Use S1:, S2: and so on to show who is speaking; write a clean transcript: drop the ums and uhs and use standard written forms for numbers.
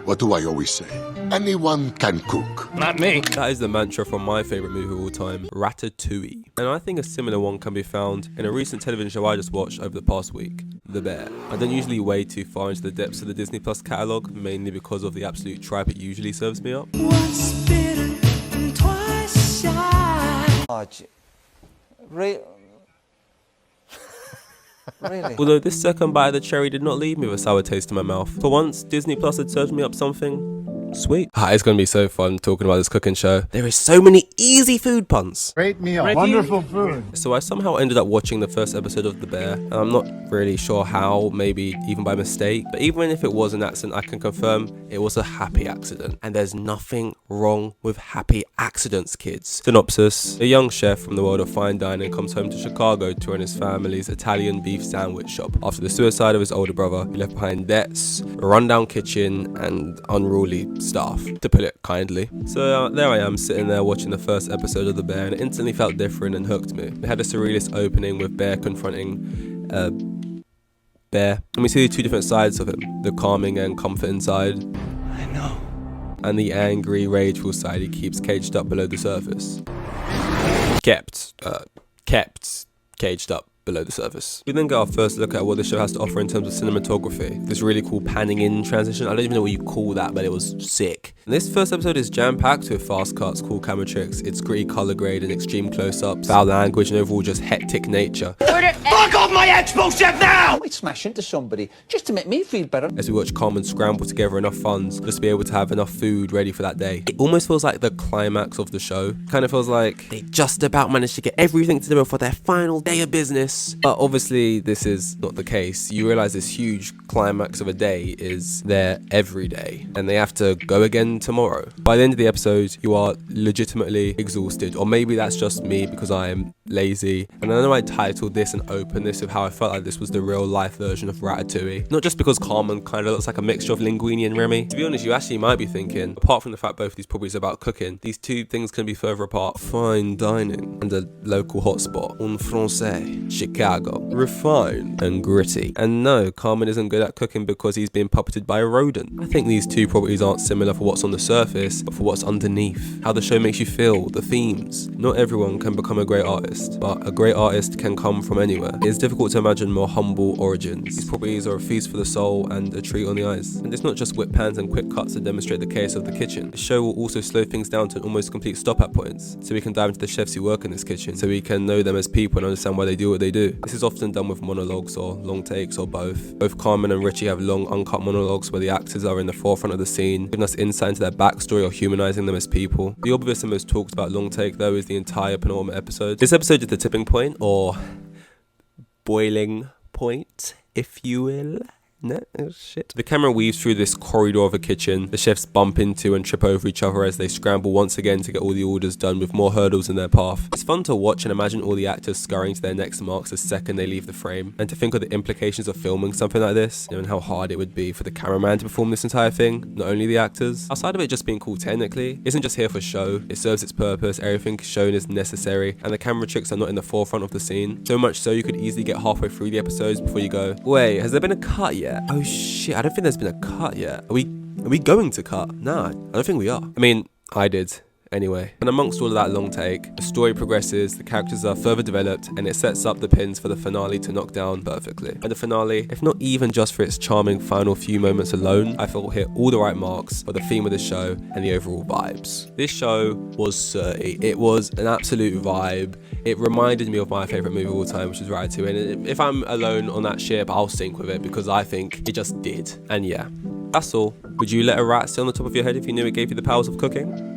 S1: What do I always say? Anyone can cook.
S2: Not me.
S3: That is the mantra from my favourite movie of all time, Ratatouille. And I think a similar one can be found in a recent television show I just watched over the past week, The Bear. I don't usually wade too far into the depths of the Disney Plus catalogue, mainly because of the absolute tripe it usually serves me up.
S4: Once bitten and twice shy.
S5: Oh, really?
S3: Although this second bite of the cherry did not leave me with a sour taste in my mouth. For once, Disney Plus had served me up something sweet. It's going to be so fun talking about this cooking show. There is so many easy food puns.
S6: Great meal. Wonderful food.
S3: So I somehow ended up watching the first episode of The Bear, and I'm not really sure how, maybe even by mistake, but even if it was an accident, I can confirm it was a happy accident. And there's nothing wrong with happy accidents, kids. Synopsis: a young chef from the world of fine dining comes home to Chicago to run his family's Italian beef sandwich shop after the suicide of his older brother. He left behind debts, a rundown kitchen, and unruly staff, to put it kindly. So there I am, sitting there watching the first episode of The Bear, and it instantly felt different and hooked me. It had a surrealist opening with Bear confronting Bear, and we see the two different sides of him: the calming and comforting side,
S4: I know.
S3: and the angry, rageful side he keeps caged up below the surface. Kept caged up below the surface. We then get our first look at what the show has to offer in terms of cinematography. This really cool panning in transition. I don't even know what you call that, but it was sick. And this first episode is jam-packed with fast cuts, cool camera tricks, its gritty color grade and extreme close-ups, foul language, and overall just hectic nature.
S2: Fuck off my Xbox Chef now!
S5: I might smash into somebody just to make me feel better.
S3: As we watch Carmen scramble together enough funds just to be able to have enough food ready for that day. It almost feels like the climax of the show. Kind of feels like they just about managed to get everything together for their final day of business. But obviously this is not the case. You realize this huge climax of a day is there every day, and they have to go again tomorrow. By the end of the episode, you are legitimately exhausted, or maybe that's just me because I am lazy. And I know I titled this and opened this with how I felt like this was the real life version of Ratatouille. Not just because Carmen kind of looks like a mixture of Linguini and Remy. To be honest, you actually might be thinking, apart from the fact both of these properties are about cooking, these two things can be further apart. Fine dining and a local hotspot. En français, Chicago. Refined and gritty. And no, Carmen isn't good at cooking because he's being puppeted by a rodent. I think these two properties aren't similar for what's on the surface, but for what's underneath. How the show makes you feel, the themes. Not everyone can become a great artist, but a great artist can come from anywhere. It is difficult to imagine more humble origins. These properties are a feast for the soul and a treat on the eyes. And it's not just whip pans and quick cuts to demonstrate the chaos of the kitchen. The show will also slow things down to an almost complete stop at points, so we can dive into the chefs who work in this kitchen, so we can know them as people and understand why they do what they do. This is often done with monologues or long takes or both. Both Carmen and Richie have long uncut monologues where the actors are in the forefront of the scene, giving us insight into their backstory or humanizing them as people. The obvious and most talked about long take though is the entire penultimate episode. This episode is the tipping point, or boiling point, if you will. No, shit. The camera weaves through this corridor of a kitchen. The chefs bump into and trip over each other as they scramble once again to get all the orders done with more hurdles in their path. It's fun to watch and imagine all the actors scurrying to their next marks the second they leave the frame, and to think of the implications of filming something like this, and how hard it would be for the cameraman to perform this entire thing, not only the actors. Outside of it just being cool technically, it isn't just here for show, it serves its purpose, everything shown is necessary, and the camera tricks are not in the forefront of the scene. So much so you could easily get halfway through the episodes before you go, wait, has there been a cut yet? Oh shit, I don't think there's been a cut yet. Are we going to cut? Nah, I don't think we are. I mean, I did. Anyway, and amongst all of that long take, the story progresses, the characters are further developed, and it sets up the pins for the finale to knock down perfectly. And the finale, if not even just for its charming final few moments alone, I felt hit all the right marks for the theme of the show and the overall vibes. This show was surty. It was an absolute vibe. It reminded me of my favourite movie of all time, which is Ratatouille. And if I'm alone on that ship, I'll sync with it because I think it just did. And yeah, that's all. Would you let a rat sit on the top of your head if you knew it gave you the powers of cooking?